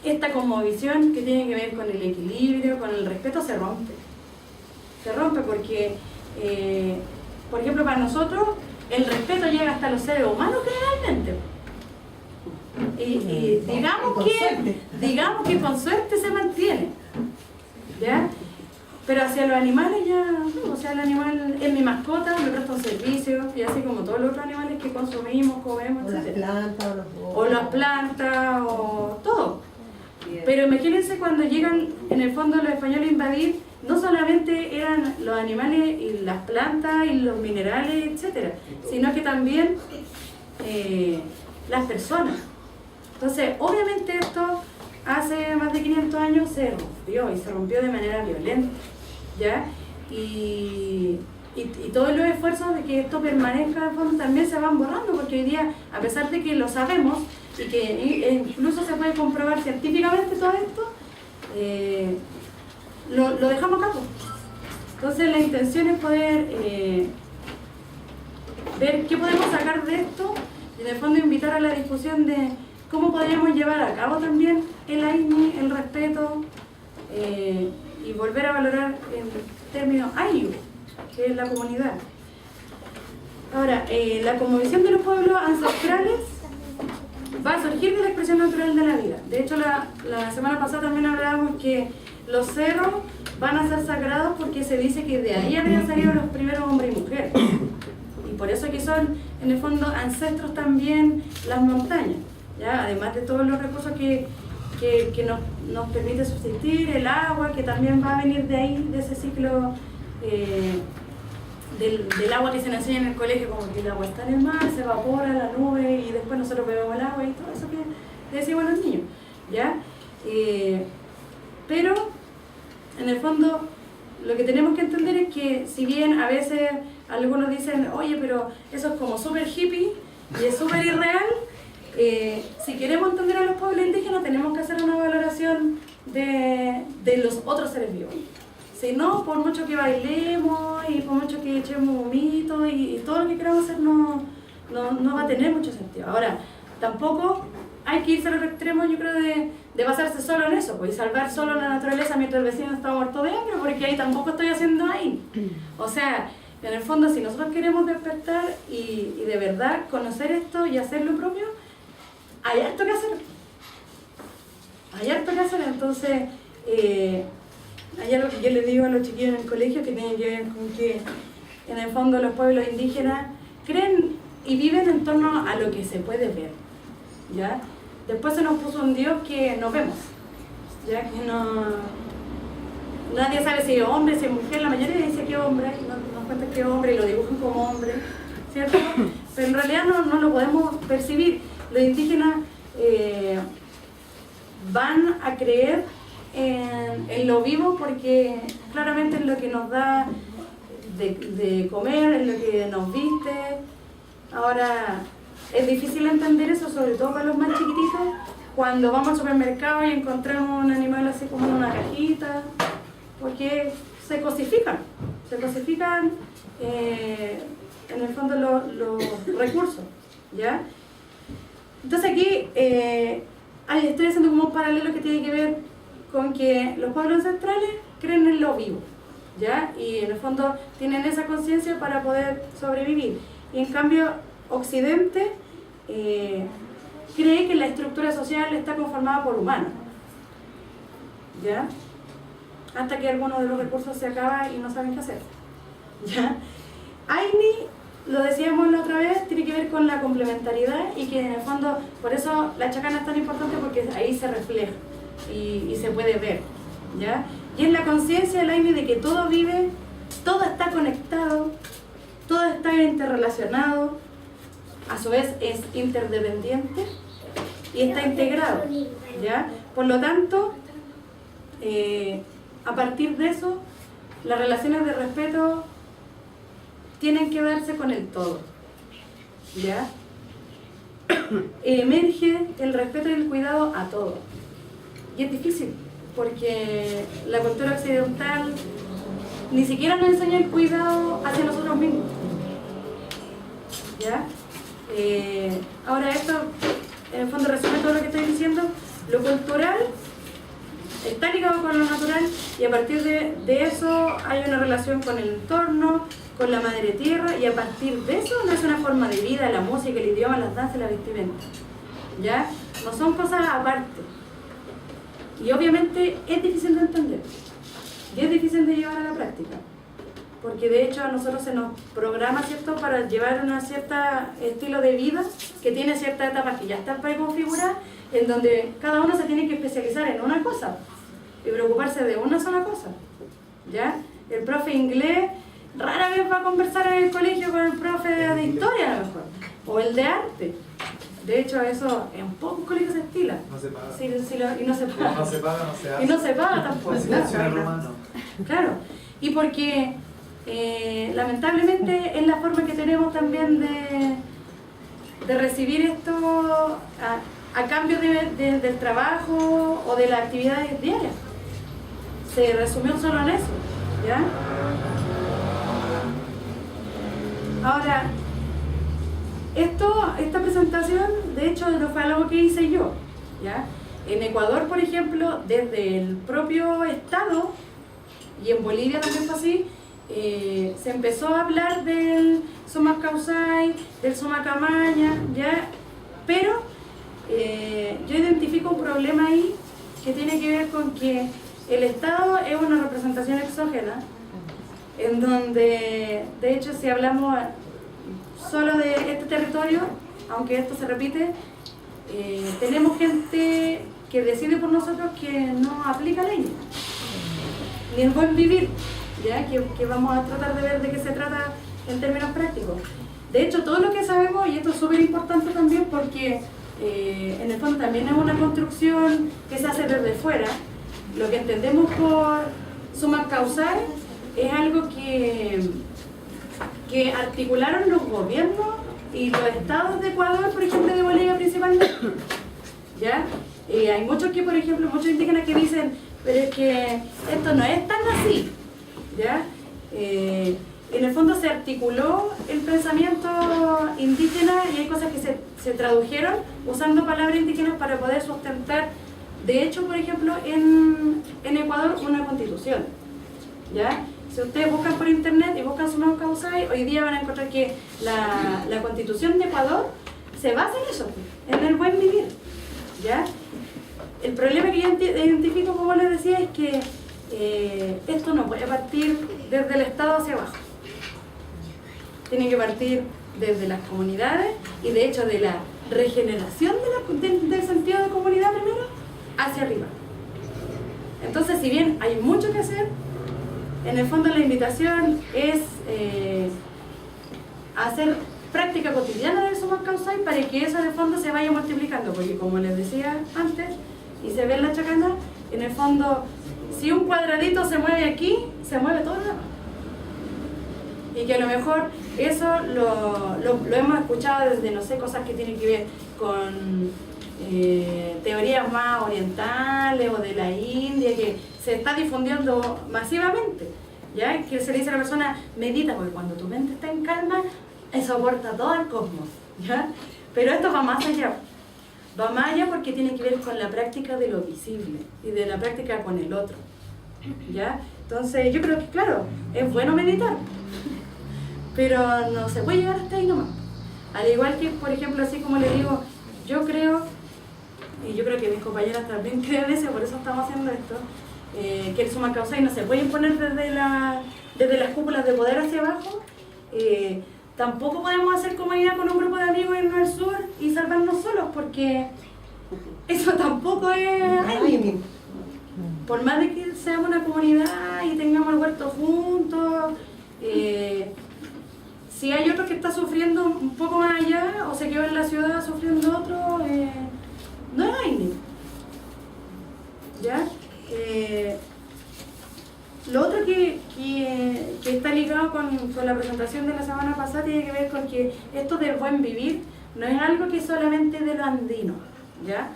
esta cosmovisión que tiene que ver con el equilibrio, con el respeto, se rompe. Se rompe porque, por ejemplo, para nosotros, el respeto llega hasta los seres humanos generalmente. Y digamos que con suerte se mantiene, ¿ya? Pero hacia los animales ya, no, o sea, el animal es mi mascota, me presta un servicio, y así como todos los otros animales que consumimos, comemos, etc. O las plantas, o todo. Pero imagínense cuando llegan, en el fondo, los españoles a invadir, no solamente eran los animales y las plantas y los minerales, etc., sino que también las personas. Entonces, obviamente esto hace más de 500 años se rompió, y se rompió de manera violenta, ¿ya? Y todos los esfuerzos de que esto permanezca en el fondo también se van borrando, porque hoy día, a pesar de que lo sabemos y que incluso se puede comprobar científicamente todo esto, lo dejamos a cabo. Entonces la intención es poder ver qué podemos sacar de esto, y en el fondo invitar a la discusión de cómo podríamos llevar a cabo también el AINI, el respeto, y volver a valorar en términos AIU, que es la comunidad. Ahora, la cosmovisión de los pueblos ancestrales va a surgir de la expresión natural de la vida. De hecho, la semana pasada también hablábamos que los cerros van a ser sagrados porque se dice que de ahí habían salido los primeros hombres y mujeres. Y por eso que son, en el fondo, ancestros también las montañas, ¿ya? Además de todos los recursos que nos permite subsistir, el agua, que también va a venir de ahí, de ese ciclo del agua que se nos enseña en el colegio, como que el agua está en el mar, se evapora la nube y después nosotros bebemos el agua y todo eso que decimos los niños, ¿ya? Pero, en el fondo, lo que tenemos que entender es que si bien a veces algunos dicen, oye, pero eso es como súper hippie y es súper irreal, si queremos entender a los pueblos indígenas tenemos que hacer una valoración de los otros seres vivos. Si no, por mucho que bailemos y por mucho que echemos humitos y todo lo que queramos hacer no va a tener mucho sentido. Ahora, tampoco hay que irse a los extremos, yo creo, de basarse solo en eso, pues, y salvar solo la naturaleza mientras el vecino está muerto de hambre, porque ahí tampoco estoy haciendo ahí. O sea, en el fondo, si nosotros queremos despertar y de verdad conocer esto y hacer lo propio, hay harto que hacer. Hay harto que hacer, entonces, hay algo que yo les digo a los chiquillos en el colegio que tiene que ver con que, en el fondo, los pueblos indígenas creen y viven en torno a lo que se puede ver, ¿ya? Después se nos puso un Dios que no vemos, ya que nadie sabe si es hombre, si es mujer, la mayoría dice que es hombre, y nos cuentan que es hombre y lo dibujan como hombre, ¿cierto? Pero en realidad no lo podemos percibir. Los indígenas van a creer en lo vivo porque claramente es lo que nos da de comer, es lo que nos viste. Ahora, es difícil entender eso, sobre todo para los más chiquititos, cuando vamos al supermercado y encontramos un animal así como en una cajita, porque se cosifican en el fondo los recursos, ¿ya? Entonces aquí estoy haciendo como un paralelo que tiene que ver con que los pueblos ancestrales creen en lo vivo, ¿ya? Y en el fondo tienen esa conciencia para poder sobrevivir. Y en cambio, Occidente cree que la estructura social está conformada por humanos, ¿ya? Hasta que alguno de los recursos se acaba y no saben qué hacer, ¿ya? AINI, lo decíamos la otra vez, tiene que ver con la complementariedad y que en el fondo, por eso la chacana es tan importante porque ahí se refleja y se puede ver, ¿ya? Y es la conciencia del AINI de que todo vive, todo está conectado, todo está interrelacionado, a su vez es interdependiente y está integrado, ¿ya? Por lo tanto, a partir de eso, las relaciones de respeto tienen que darse con el todo, ¿ya? Emerge el respeto y el cuidado a todo. Y es difícil, porque la cultura occidental ni siquiera nos enseña el cuidado hacia nosotros mismos, ¿ya? Ahora esto, en el fondo, resume todo lo que estoy diciendo. Lo cultural está ligado con lo natural y a partir de eso hay una relación con el entorno, con la madre tierra, y a partir de eso nace una forma de vida, la música, el idioma, las danzas y la vestimenta, ¿ya? No son cosas aparte. Y obviamente es difícil de entender y es difícil de llevar a la práctica, porque de hecho a nosotros se nos programa, ¿cierto?, para llevar un cierto estilo de vida que tiene ciertas etapas que ya están preconfiguradas, en donde cada uno se tiene que especializar en una cosa y preocuparse de una sola cosa, ¿ya? El profe inglés rara vez va a conversar en el colegio con el profe de historia, a lo mejor, o el de arte. De hecho, eso en pocos colegios se estila. No se paga. Sí, y no se paga. No se paga, no se hace. Y no se paga tampoco. Romano. Claro. Y porque lamentablemente es la forma que tenemos también de recibir esto a cambio del trabajo o de las actividades diarias. Se resumió solo en eso, ¿ya? Ahora, esta presentación, de hecho, no fue algo que hice yo, ¿ya? En Ecuador, por ejemplo, desde el propio Estado, y en Bolivia también fue así, se empezó a hablar del Sumak Kawsay, del Sumak Amaña, ¿ya? Pero yo identifico un problema ahí que tiene que ver con que el Estado es una representación exógena, en donde, de hecho, si hablamos solo de este territorio, aunque esto se repite, tenemos gente que decide por nosotros que no aplica leyes, ni el buen vivir, ¿ya? Que vamos a tratar de ver de qué se trata en términos prácticos. De hecho, todo lo que sabemos, y esto es súper importante también porque en el fondo también es una construcción que se hace desde fuera, lo que entendemos por Sumak Kawsay es algo que articularon los gobiernos y los estados de Ecuador, por ejemplo, de Bolivia principalmente, ¿ya? Hay muchos que, por ejemplo, muchos indígenas que dicen, pero es que esto no es tan así, ¿ya? En el fondo se articuló el pensamiento indígena y hay cosas que se tradujeron usando palabras indígenas para poder sustentar, de hecho, por ejemplo, en Ecuador, una constitución, ¿ya? Si ustedes buscan por internet y buscan Sumak Kawsay, hoy día van a encontrar que la constitución de Ecuador se basa en eso, en el buen vivir, ¿ya? El problema que yo identifico, como les decía, es que esto no puede partir desde el Estado hacia abajo. Tiene que partir desde las comunidades y de hecho de la regeneración del sentido de comunidad primero hacia arriba. Entonces, si bien hay mucho que hacer, en el fondo la invitación es hacer práctica cotidiana del Sumak Kawsay para que eso en el fondo se vaya multiplicando, porque como les decía antes, y se ve en la chacana, en el fondo, si un cuadradito se mueve aquí, se mueve todo lo demás. Y que a lo mejor eso lo hemos escuchado desde, no sé, cosas que tienen que ver con teorías más orientales o de la India, que se está difundiendo masivamente, ¿ya? Que se le dice a la persona, medita, porque cuando tu mente está en calma, eso aporta todo al cosmos, ¿ya? Pero esto va más allá. Va más allá porque tiene que ver con la práctica de lo visible y de la práctica con el otro, ¿ya? Entonces yo creo que, claro, es bueno meditar, pero no se puede llegar hasta ahí nomás. Al igual que, por ejemplo, así como le digo, yo creo, y yo creo que mis compañeras también creen eso, por eso estamos haciendo esto, que el Sumak Kawsay no se puede imponer desde las cúpulas de poder hacia abajo. Tampoco podemos hacer comunidad con un grupo de amigos en el sur y salvarnos solos, porque eso tampoco es... por más de que seamos una comunidad y tengamos el huerto juntos, si hay otro que está sufriendo un poco más allá o se quedó en la ciudad sufriendo otro, no es AINI. ¿Ya? Lo otro que está ligado con la presentación de la semana pasada tiene que ver con que esto del buen vivir no es algo que solamente de lo andino, ¿ya?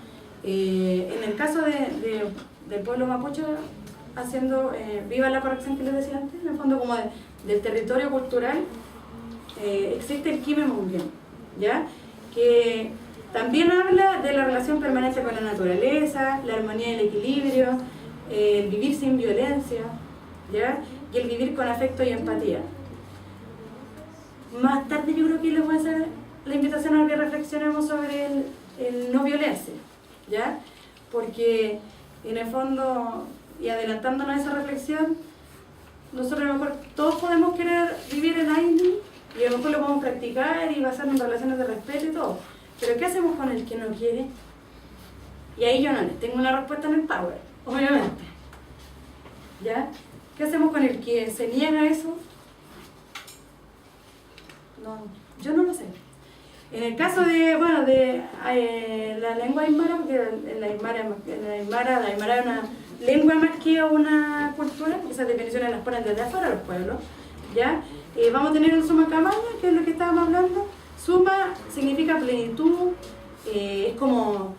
En el caso del pueblo mapuche, haciendo viva la corrección que les decía antes, en el fondo como del territorio cultural, existe el Quime Munguén, ¿ya? Que también habla de la relación permanente con la naturaleza, la armonía y el equilibrio, el vivir sin violencia, ¿ya? Y el vivir con afecto y empatía. Más tarde yo creo que les voy a hacer la invitación a que reflexionemos sobre el no violencia, ¿ya? Porque en el fondo, y adelantándonos a esa reflexión, nosotros a lo mejor todos podemos querer vivir en AINI y a lo mejor lo podemos practicar y basarnos en relaciones de respeto y todo, pero ¿qué hacemos con el que no quiere? Y ahí yo no les tengo una respuesta en el Power, obviamente, ¿ya? ¿Qué hacemos con el que se niega a eso? No, yo no lo sé. En el caso de la lengua aymara, porque la aymara es una lengua más que una cultura, porque esas definiciones las ponen desde afuera los pueblos, ¿ya? Vamos a tener el Suma Camaña, que es lo que estábamos hablando. Suma significa plenitud, es como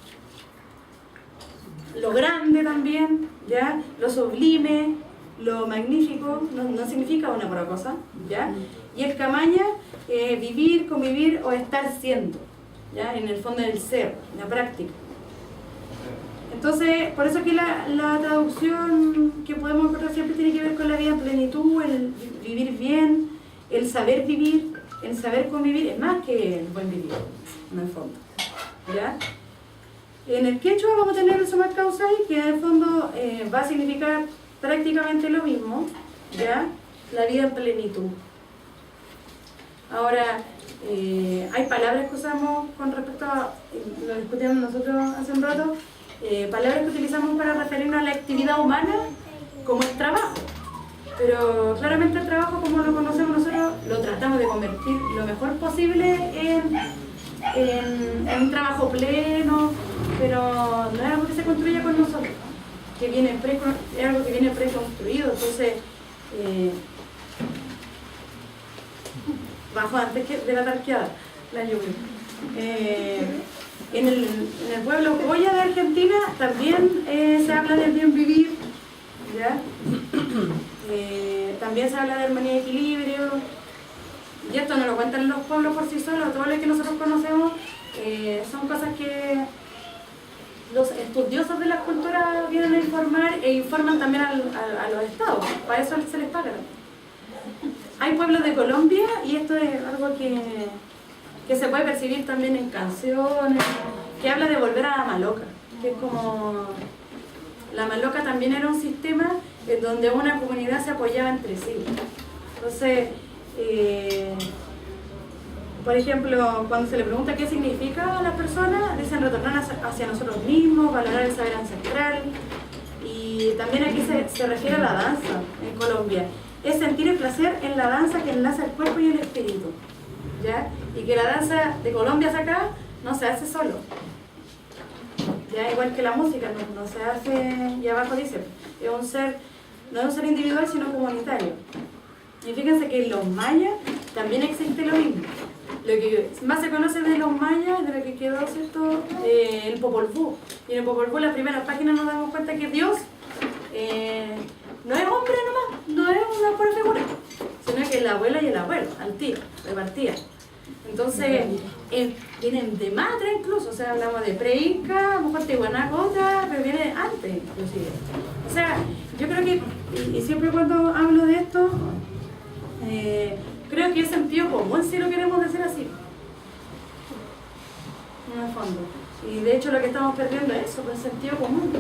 lo grande también, ¿ya? Lo sublime, lo magnífico, no significa una pura cosa, ¿ya? Y el Camaña, vivir, convivir o estar siendo, ¿ya? En el fondo del ser, la práctica. Entonces, por eso que la traducción que podemos encontrar siempre tiene que ver con la vida en plenitud, el vivir bien, el saber vivir, el saber convivir, es más que el buen vivir, en el fondo, ¿ya? En el quechua vamos a tener el Sumak Causay, que en el fondo va a significar prácticamente lo mismo, ¿ya? La vida en plenitud. Ahora, hay palabras que usamos con respecto a, lo discutíamos nosotros hace un rato, palabras que utilizamos para referirnos a la actividad humana como el trabajo. Pero claramente el trabajo, como lo conocemos nosotros, lo tratamos de convertir lo mejor posible en un trabajo pleno, pero no es algo que se construya con nosotros, que viene es algo que viene preconstruido. Entonces, bajo antes de la tarqueada, la lluvia. En el pueblo Goya de Argentina también se habla del bien vivir, ¿ya? También se habla de armonía y equilibrio, y esto no lo cuentan los pueblos por sí solos, todo lo que nosotros conocemos son cosas que los estudiosos de la cultura vienen a informar e informan también a los estados, para eso se les paga. Hay pueblos de Colombia, y esto es algo que se puede percibir también en canciones, que habla de volver a la maloca, que es como... La maloca también era un sistema en donde una comunidad se apoyaba entre sí. Entonces, por ejemplo, cuando se le pregunta qué significa a las personas, dicen retornar hacia nosotros mismos, valorar el saber ancestral, y también aquí se refiere a la danza en Colombia. Es sentir el placer en la danza que enlaza el cuerpo y el espíritu, ¿ya? Y que la danza de Colombia hacia acá no se hace solo, ¿ya? Igual que la música, no se hace, y abajo dice, no es un ser individual sino comunitario. Y fíjense que en los mayas también existe lo mismo. Lo que más se conoce de los mayas, de lo que quedó, ¿cierto? El Popol Vuh. Y en el Popol Vuh, en la primera página, nos damos cuenta que Dios no es hombre nomás, no es una pura figura, sino que es la abuela y el abuelo, al tiro, repartida. Entonces, vienen de madre incluso, o sea, hablamos de pre-inca, a lo mejor Tihuanacota, pero viene antes inclusive. O sea, yo creo que, y siempre cuando hablo de esto, creo que es sentido común si lo queremos decir así, en el fondo. Y de hecho lo que estamos perdiendo es eso, pues sentido común.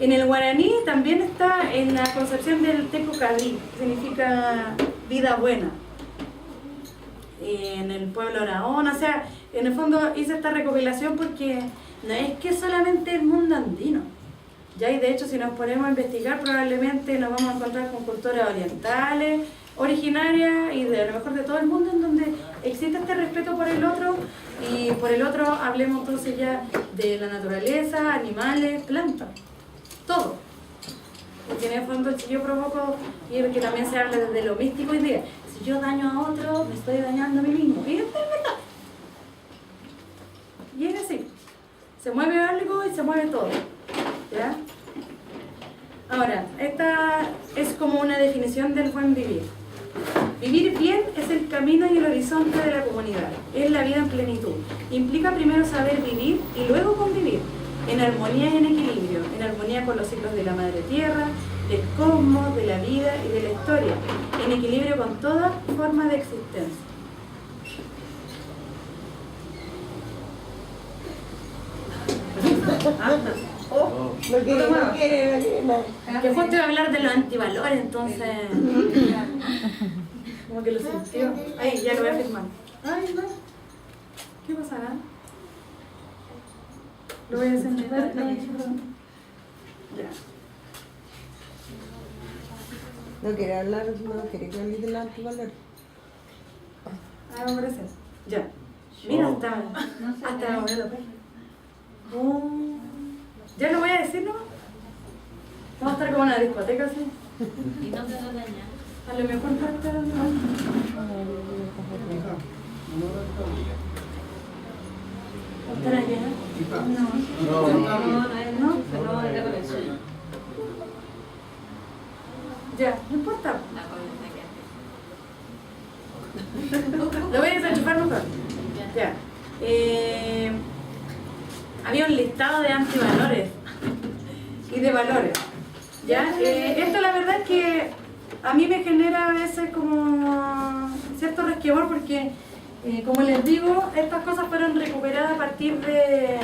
En el guaraní también está en la concepción del teco cabrí, que significa vida buena. En el pueblo Araón, o sea, en el fondo hice esta recopilación porque no es que solamente el mundo andino, ¿ya? Y de hecho, si nos ponemos a investigar, probablemente nos vamos a encontrar con culturas orientales, originarias y de a lo mejor de todo el mundo, en donde existe este respeto por el otro, y por el otro hablemos entonces ya de la naturaleza, animales, plantas, todo. Porque en el fondo, si yo provoco, y que también se habla desde lo místico hoy día, si yo daño a otro, me estoy dañando a mí mismo. Y esto es verdad. Y es así. Se mueve algo y se mueve todo. ¿Ya? Ahora, esta es como una definición del buen vivir. Vivir bien es el camino y el horizonte de la comunidad. Es la vida en plenitud. Implica primero saber vivir y luego convivir. En armonía y en equilibrio. En armonía con los ciclos de la madre tierra, del cosmos, de la vida y de la historia. En equilibrio con toda forma de existencia. Que justo iba a hablar de los antivalores, entonces como que lo sintió. Ay, ya lo voy a firmar. Ay, no. ¿Qué pasará? Lo voy a sentar. Ya. No quiere hablar, no quiere que hable de los antivalores. Ah, me parece. Ya. Mira, hasta ahora. ¿Ya lo voy a decir, no? Vamos a estar como en una discoteca, ¿sí? Y no te va a dañar. A lo mejor para estar... ¿Estar allá? No, de la conexión. Ya, no importa. La conexión. Lo voy a desenchufar mejor. Ya. Había un listado de antivalores y de valores. ¿Ya? Esto la verdad es que a mí me genera a veces como cierto resquemor porque, como les digo, estas cosas fueron recuperadas a partir de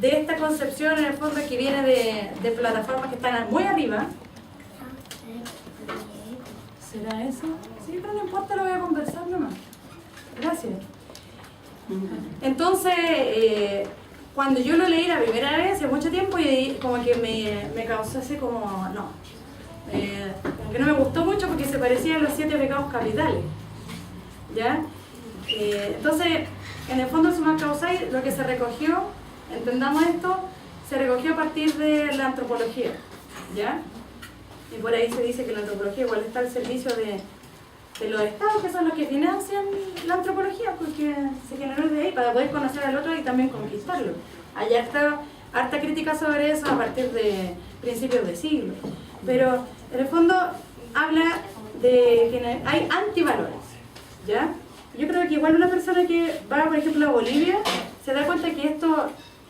esta concepción en el fondo que viene de plataformas que están muy arriba. ¿Será eso? Sí, pero no importa, lo voy a conversar nomás. Gracias. Entonces, cuando yo lo leí la primera vez, hace mucho tiempo, y como que me causó así como, no, como que no me gustó mucho porque se parecía a los 7 pecados capitales, ¿ya? Entonces, en el fondo, Summa Causai, lo que se recogió, entendamos esto, se recogió a partir de la antropología, ¿ya? Y por ahí se dice que la antropología igual está al servicio de los estados, que son los que financian la antropología, porque se generó de ahí para poder conocer al otro y también conquistarlo. Allá está harta crítica sobre eso a partir de principios de siglo. Pero en el fondo habla de que hay antivalores, ¿ya? Yo creo que igual una persona que va, por ejemplo, a Bolivia, se da cuenta que esto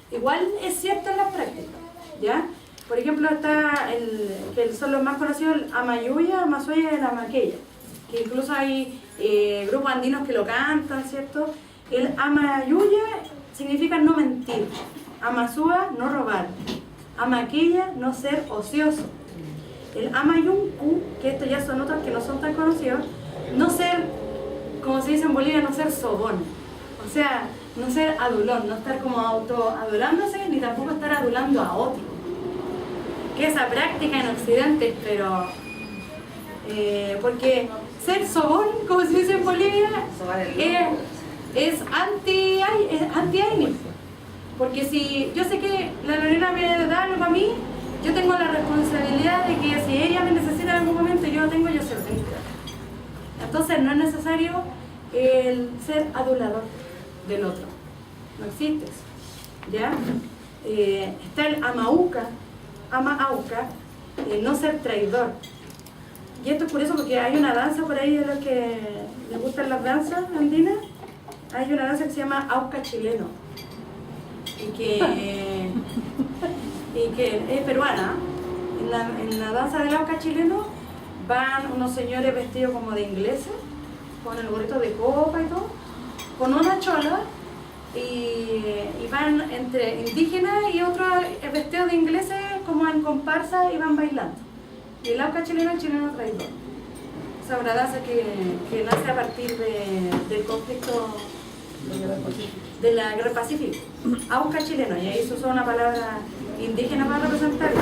igual es cierto en las prácticas, ¿ya? Por ejemplo, está que son los más conocidos, el Amayuya, Amasuya y el Amaqueya, que incluso hay grupos andinos que lo cantan, ¿cierto? El Amayuya significa no mentir, Amasúa, no robar, Amaqueya, no ser ocioso, el Amayunku, que estos ya son otros que no son tan conocidos, no ser, como se dice en Bolivia, no ser sobón, o sea, no ser adulón, no estar como autoadulándose, ni tampoco estar adulando a otro, que esa práctica en Occidente, pero porque ser sobón, como se dice en Bolivia, es anti-AINE. Porque si yo sé que la Lorena me da algo a mí, yo tengo la responsabilidad de que si ella me necesita en algún momento, yo lo tengo, yo se lo tengo. Entonces no es necesario el ser adulador del otro. No existe eso, ¿ya? Está el amauca, no ser traidor. Y esto es curioso porque hay una danza por ahí de los que les gustan las danzas andinas. Hay una danza que se llama Auca chileno y que es peruana. En la danza del Auca chileno van unos señores vestidos como de ingleses, con el gorrito de copa y todo, con una chola, y van entre indígenas y otros vestidos de ingleses como en comparsa y van bailando. Y el Auca chileno, el chileno traidor. Esa es una danza que nace a partir del conflicto de la Guerra Pacífica, Auca chileno, y ahí se usó una palabra indígena para representarlo.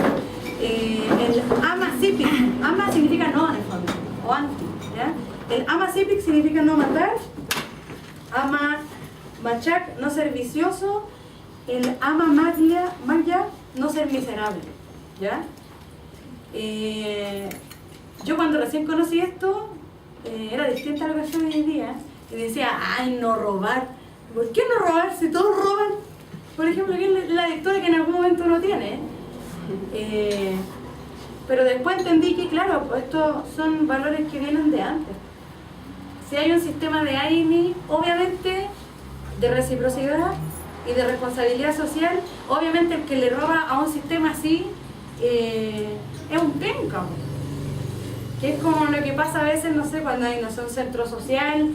El Ama-Sipic, Ama significa no en el fondo, o anti, ¿ya? El Ama-Sipic significa no matar, Ama-Machac, no ser vicioso, el Ama-Maglia, no ser miserable, ¿ya? Yo cuando recién conocí esto, era distinta a lo que soy hoy en día, y decía, ay, no robar. ¿Por qué no robar si todos roban? Por ejemplo, que es la lectura que en algún momento uno tiene. Pero después entendí que, claro, pues estos son valores que vienen de antes. Si hay un sistema de AINI, obviamente, de reciprocidad y de responsabilidad social, obviamente el que le roba a un sistema así es un penca. Que es como lo que pasa a veces, no sé, cuando hay, no sé, un centro social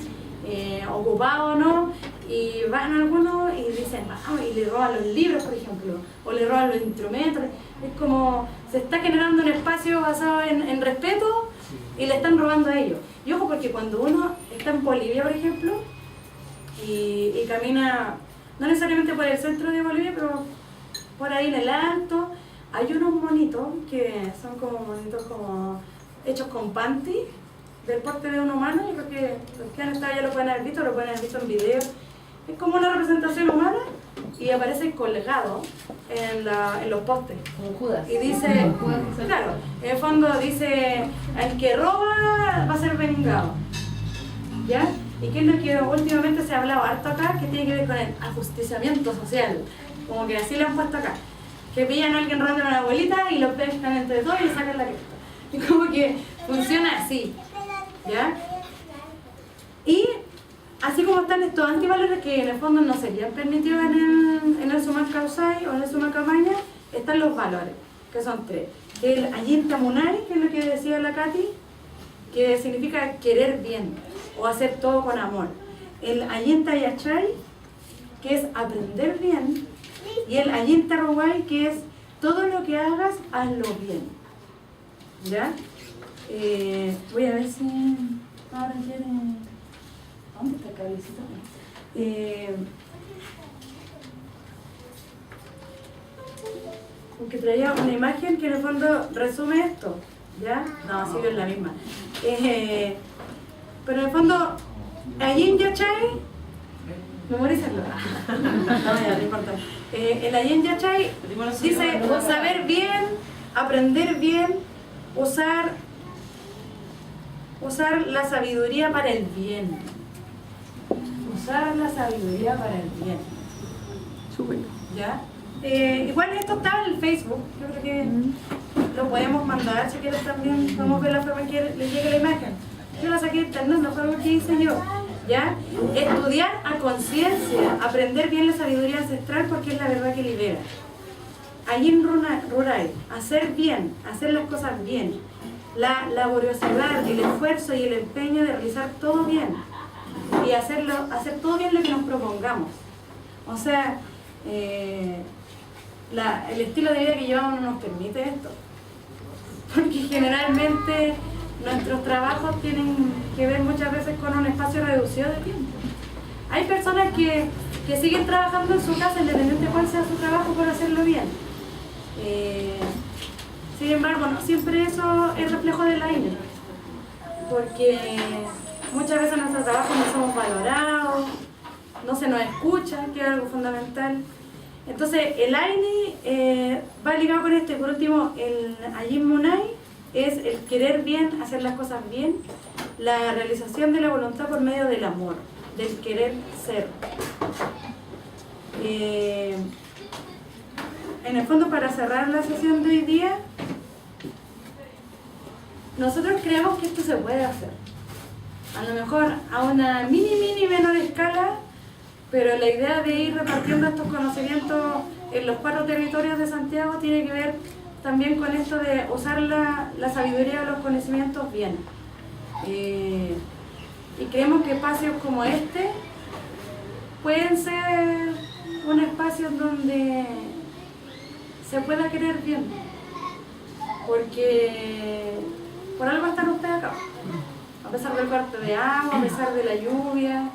ocupado o no, y van algunos y dicen, vamos, y le roban los libros, por ejemplo, o le roban los instrumentos. Es como, se está generando un espacio basado en respeto y le están robando a ellos. Y ojo, porque cuando uno está en Bolivia, por ejemplo, y camina, no necesariamente por el centro de Bolivia, pero por ahí en el alto, hay unos monitos que son como monitos como hechos con panty, del porte de un humano. Yo creo que los que han estado ya lo pueden haber visto en video. Es como una representación humana y aparece colgado en los postes. Como Judas. Y dice, claro, en el fondo dice, el que roba va a ser vengado. ¿Ya? ¿Y qué es lo que últimamente se ha hablado harto acá? Que tiene que ver con el ajusticiamiento social. Como que así lo han puesto acá. Que pillan a alguien robando a una abuelita y lo pescan entre todos y le sacan la cresta. Y como que funciona así. ¿Ya? Y así como están estos antivalores que en el fondo no serían permitidos en el Sumak Kausai o en el Sumak Amaña, están los valores, que son tres. El Ayinta Munari, que es lo que decía la Katy, que significa querer bien o hacer todo con amor. El Ayinta Yachay, que es aprender bien. Y el Ayinta Ruwai, que es todo lo que hagas, hazlo bien. ¿Ya? Voy a ver si ahora quiere... ¿Dónde está el cablecito? Porque traía una imagen que en el fondo resume esto. ¿Ya? No, sigue en la misma. Pero en el fondo, Ayin Yachay, memorícenlo. No, ya, no importa. El Ayin Yachay dice saber bien, aprender bien, usar la sabiduría para el bien. Usar la sabiduría para el bien. Súper. ¿Ya? Igual esto está en el Facebook. Yo creo que lo podemos mandar si quieres también. Vamos a ver la forma en que les llegue la imagen. Yo la saqué de internet, no fue algo que hice yo. ¿Ya? Estudiar a conciencia, aprender bien la sabiduría ancestral porque es la verdad que libera. Ayin Rurai, hacer bien, hacer las cosas bien. La laboriosidad, el esfuerzo y el empeño de realizar todo bien. Y hacer todo bien lo que nos propongamos. O sea, el estilo de vida que llevamos no nos permite esto. Porque generalmente nuestros trabajos tienen que ver muchas veces con un espacio reducido de tiempo. Hay personas que siguen trabajando en su casa independientemente de cuál sea su trabajo por hacerlo bien. Sin embargo, no siempre eso es reflejo de la INE, porque muchas veces en nuestro trabajo no somos valorados, no se nos escucha, que es algo fundamental. Entonces, el AINI va ligado con este. Por último, el Ayin Munai es el querer bien, hacer las cosas bien, la realización de la voluntad por medio del amor, del querer ser. En el fondo, para cerrar la sesión de hoy día, nosotros creemos que esto se puede hacer. A lo mejor a una mini menor escala, pero la idea de ir repartiendo estos conocimientos en los 4 territorios de Santiago tiene que ver también con esto de usar la sabiduría de los conocimientos bien. Y creemos que espacios como este pueden ser un espacio donde se pueda querer bien, porque por algo están ustedes acá, a pesar del corte de agua, a pesar de la lluvia,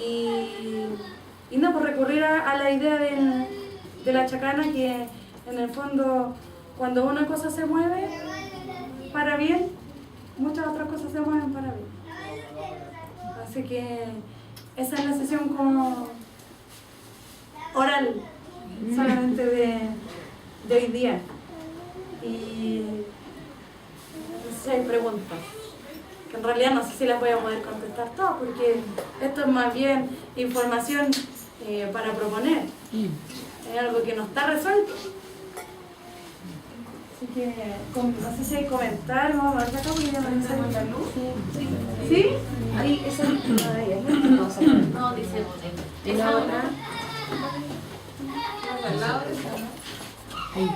Y no, pues recurrir a la idea de la chacana, que en el fondo cuando una cosa se mueve para bien, muchas otras cosas se mueven para bien. Así que esa es la sesión como oral, solamente de hoy día. Y no sé si hay preguntas, que en realidad no sé si las voy a poder contestar todas, porque esto es más bien información para proponer. Es algo que no está resuelto. Así que no sé si hay comentarios. Vamos a ver acá porque ya no me la luz. ¿Sí? Ahí, esa es una de ellas. No, dice. Y la otra. Al lado de esa, ¿no? Ahí.